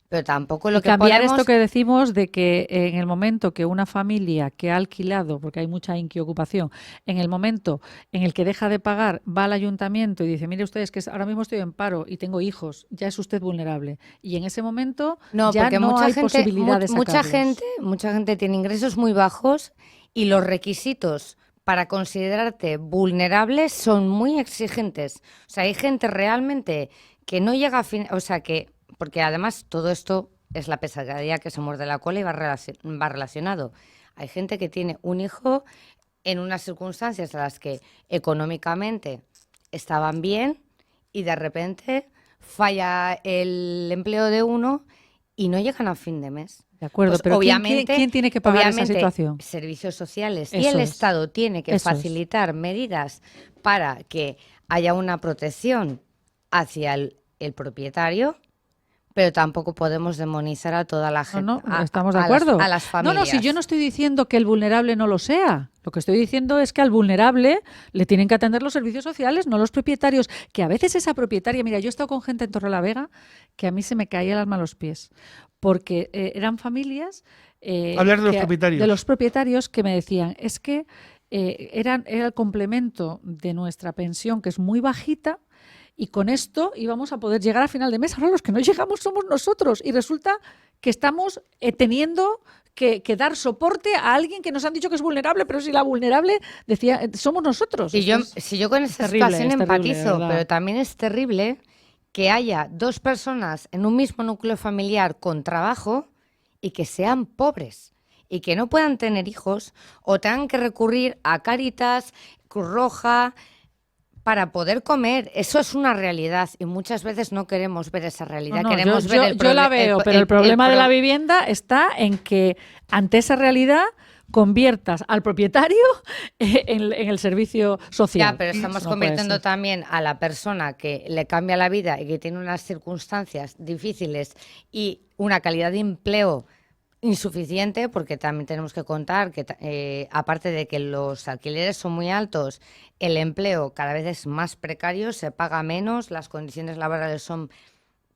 Pero tampoco lo Y que cambiar podemos... esto que decimos de que en el momento que una familia que ha alquilado, porque hay mucha inquiocupación, en el momento en el que deja de pagar, va al ayuntamiento y dice, mire ustedes que ahora mismo estoy en paro y tengo hijos, ya es usted vulnerable. Y en ese momento ya porque no hay posibilidad de mucha sacarlos. gente tiene ingresos muy bajos y los requisitos para considerarte vulnerable son muy exigentes. O sea, hay gente realmente que no llega a fin... O sea, que... Porque además todo esto es la pesadilla que se muerde la cola y va relacionado. Hay gente que tiene un hijo en unas circunstancias en las que económicamente estaban bien y de repente falla el empleo de uno y no llegan a fin de mes. De acuerdo, Pues pero obviamente, ¿quién tiene que pagar esa obviamente, situación? Servicios sociales y Eso el es. Estado tiene que Eso es. facilitar medidas para que haya una protección hacia el propietario, pero tampoco podemos demonizar a toda la gente. No, estamos de acuerdo. A las familias. No, si yo no estoy diciendo que el vulnerable no lo sea. Lo que estoy diciendo es que al vulnerable le tienen que atender los servicios sociales, no los propietarios. Que a veces esa propietaria, mira, yo he estado con gente en Torrelavega que a mí se me caía el alma a los pies. Porque eran familias... Hablar de los propietarios. De los propietarios que me decían, es que era el complemento de nuestra pensión, que es muy bajita, y con esto íbamos a poder llegar a final de mes. Ahora los que no llegamos somos nosotros. Y resulta que estamos teniendo que dar soporte a alguien que nos han dicho que es vulnerable, pero si la vulnerable decía somos nosotros. Si yo con esa situación empatizo, pero también es terrible que haya dos personas en un mismo núcleo familiar con trabajo y que sean pobres y que no puedan tener hijos o tengan que recurrir a Cáritas, Cruz Roja, para poder comer. Eso es una realidad y muchas veces no queremos ver esa realidad. Queremos ver el yo la veo, pero el problema de la vivienda está en que ante esa realidad conviertas al propietario en el servicio social. Ya, pero estamos No convirtiendo también a la persona que le cambia la vida y que tiene unas circunstancias difíciles y una calidad de empleo insuficiente, porque también tenemos que contar que aparte de que los alquileres son muy altos, el empleo cada vez es más precario, se paga menos, las condiciones laborales son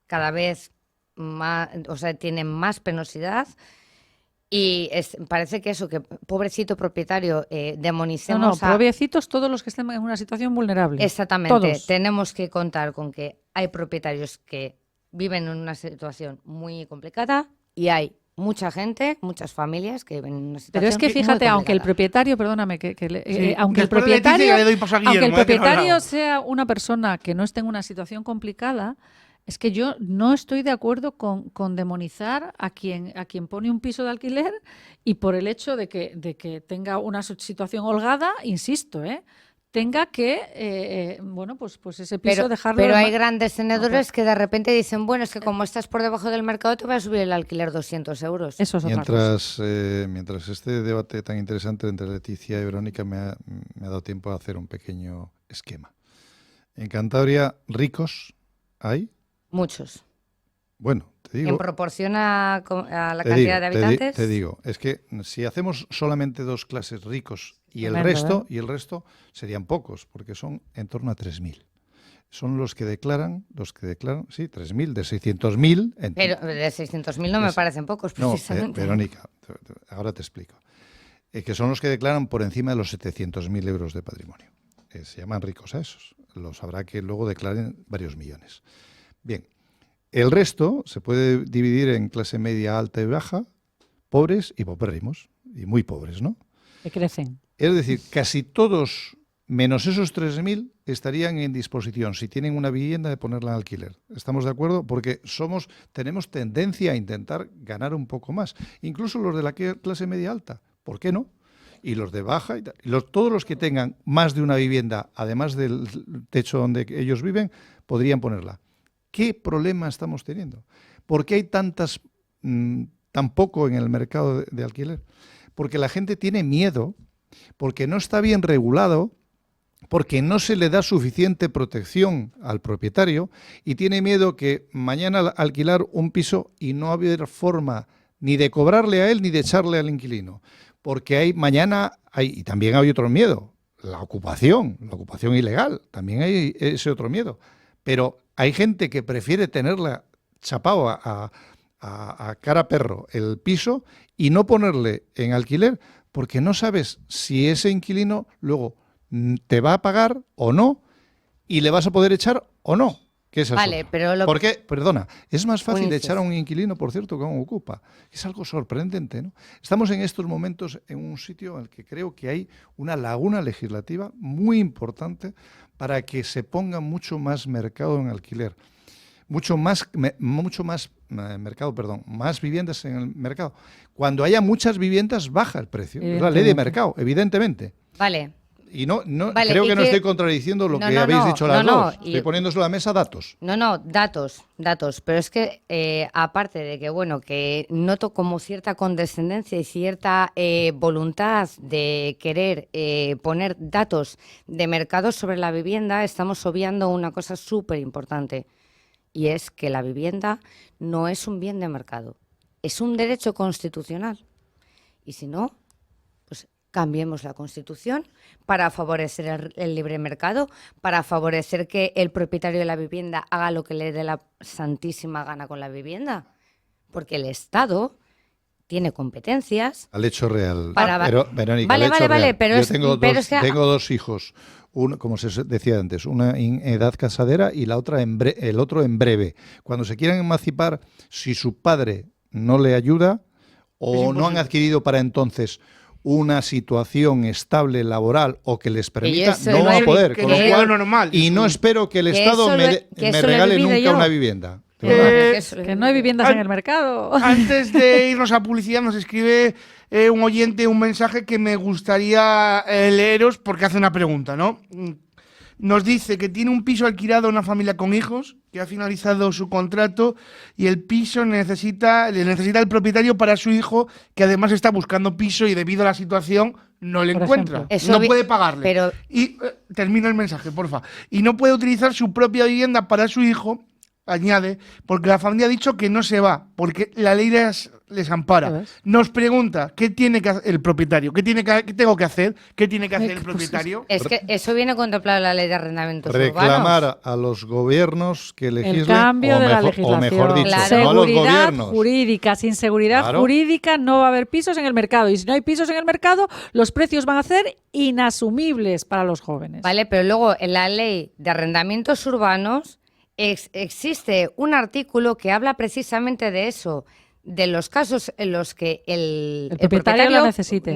cada vez más, o sea, tienen más penosidad. Y parece que eso, que pobrecito propietario, demonicemos pobrecitos todos los que estén en una situación vulnerable. Exactamente. Todos. Tenemos que contar con que hay propietarios que viven en una situación muy complicada y hay mucha gente, muchas familias que ven una situación Pero es que muy fíjate, aunque el complicada. propietario, perdóname, Sí. aunque el Después de Leticia propietario, ya le doy paso a aunque Guillermo, el que no ha propietario hablado. sea una persona que no esté en una situación complicada, es que yo no estoy de acuerdo con demonizar a quien pone un piso de alquiler y por el hecho de que tenga una situación holgada, insisto, tenga que, bueno, pues ese piso dejarlo. Pero hay grandes tenedores que de repente dicen, bueno, es que como estás por debajo del mercado te voy a subir el alquiler 200 euros. Eso es otra cosa. Mientras este debate tan interesante entre Leticia y Verónica me ha dado tiempo a hacer un pequeño esquema. En Cantabria, ricos hay. Muchos. Bueno, te digo. En proporción a la cantidad de habitantes. Te digo, es que si hacemos solamente dos clases, ricos y el Tremendo, resto serían pocos, porque son en torno a 3.000. Son los que declaran, sí, 3.000, de 600.000. Pero de 600.000 no me parecen pocos, No, precisamente. Verónica, ahora te explico. Que son los que declaran por encima de los 700.000 euros de patrimonio. Se llaman ricos a esos. Los habrá que luego declaren varios millones. Bien, el resto se puede dividir en clase media, alta y baja, pobres y paupérrimos, y muy pobres, ¿no? Que crecen. Es decir, casi todos, menos esos 3.000, estarían en disposición, si tienen una vivienda, de ponerla en alquiler. ¿Estamos de acuerdo? Porque tenemos tendencia a intentar ganar un poco más. Incluso los de la clase media alta, ¿por qué no? Y los de baja, y todos los que tengan más de una vivienda, además del techo donde ellos viven, podrían ponerla. ¿Qué problema estamos teniendo? ¿Por qué hay tan poco en el mercado de alquiler? Porque la gente tiene miedo, porque no está bien regulado, porque no se le da suficiente protección al propietario y tiene miedo que mañana alquilar un piso y no haber forma ni de cobrarle a él ni de echarle al inquilino. Porque y también hay otro miedo, la ocupación ilegal, también hay ese otro miedo. Pero hay gente que prefiere tenerla chapado a cara perro el piso y no ponerle en alquiler porque no sabes si ese inquilino luego te va a pagar o no y le vas a poder echar o no. ¿Qué es eso? Vale, pero Porque, perdona, es más fácil de echar a un inquilino, por cierto, que a un ocupa. Es algo sorprendente, ¿no? Estamos en estos momentos en un sitio en el que creo que hay una laguna legislativa muy importante para que se ponga mucho más mercado en alquiler. Más viviendas en el mercado. Cuando haya muchas viviendas, baja el precio. Es la ley de mercado, evidentemente. Vale. Y no Vale, creo y que no estoy contradiciendo lo que habéis dicho las dos. Estoy poniendo sobre la mesa datos. No, datos. Pero es que, aparte de que, bueno, que noto como cierta condescendencia y cierta voluntad de querer poner datos de mercado sobre la vivienda, estamos obviando una cosa súper importante. Y es que la vivienda no es un bien de mercado, es un derecho constitucional. Y si no, pues cambiemos la Constitución para favorecer el libre mercado, para favorecer que el propietario de la vivienda haga lo que le dé la santísima gana con la vivienda. Porque el Estado tiene competencias. Al hecho real. Pero, Verónica, vale, pero tengo dos hijos. Uno, como se decía antes, una en edad casadera y el otro en breve. Cuando se quieran emancipar, si su padre no le ayuda o no han adquirido para entonces una situación estable laboral o que les permita, no va a poder. Con lo cual, normal. Y no espero que el Estado me regale nunca una vivienda. Que no hay viviendas en el mercado. Antes de irnos a publicidad nos escribe un oyente un mensaje que me gustaría leeros porque hace una pregunta, ¿no? Nos dice que tiene un piso alquilado a una familia con hijos, que ha finalizado su contrato y el piso le necesita el propietario para su hijo, que además está buscando piso y debido a la situación no le encuentra. No puede pagarle. Y termino el mensaje, porfa. Y no puede utilizar su propia vivienda para su hijo, añade, porque la familia ha dicho que no se va, porque la ley les ampara. Nos pregunta, ¿qué tiene que hacer el propietario? ¿Qué tengo que hacer? ¿Qué tiene que hacer el propietario? Es que eso viene contemplado en la ley de arrendamientos reclamar urbanos. A los gobiernos que legislen, el cambio de la legislación. O mejor dicho, claro. no a los Seguridad gobiernos. jurídica. Sin seguridad jurídica no va a haber pisos en el mercado. Y si no hay pisos en el mercado, los precios van a ser inasumibles para los jóvenes. Vale, pero luego en la ley de arrendamientos urbanos existe un artículo que habla precisamente de eso, de los casos en los que el propietario lo necesite.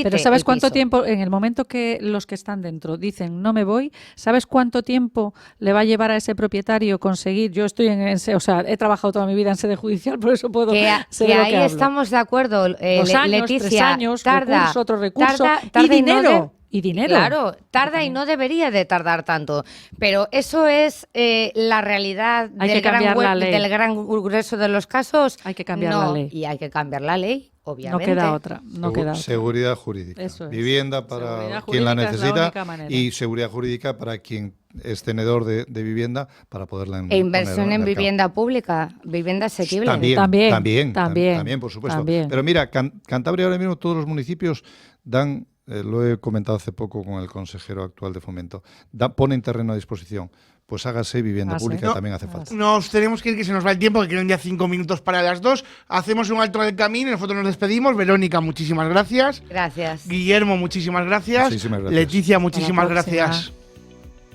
Pero ¿sabes el cuánto piso. tiempo, en el momento que los que están dentro dicen no me voy, ¿sabes cuánto tiempo le va a llevar a ese propietario conseguir? Yo estoy o sea, he trabajado toda mi vida en sede judicial, por eso puedo Que sé de lo ahí que hablo. estamos de acuerdo, 2 años, Leticia, 3 años, recurso, otro recurso, tarda y no dinero. Y dinero. Claro, tarda y no debería de tardar tanto. Pero eso es la realidad Hay que del cambiar la ley. del gran grueso de los casos. Hay que cambiar No, la ley. Y hay que cambiar la ley, obviamente. No queda otra. No queda otra. Seguridad jurídica. Eso es. Vivienda para Seguridad quien la jurídica es la necesita única manera. y seguridad jurídica para quien es tenedor de vivienda para poderla E inversión poner al en mercado. vivienda pública, vivienda asequible. También, por supuesto. También. Pero mira, Cantabria ahora mismo todos los municipios dan, lo he comentado hace poco con el consejero actual de Fomento, ponen terreno a disposición. Pues hágase vivienda pública, No, también hace falta. Nos tenemos que ir, que se nos va el tiempo, que quedan ya 5 minutos para las 2. Hacemos un alto en el camino y nosotros nos despedimos. Verónica, muchísimas gracias. Gracias. Guillermo, muchísimas gracias. Muchísimas gracias. Leticia, muchísimas Hasta la próxima. gracias.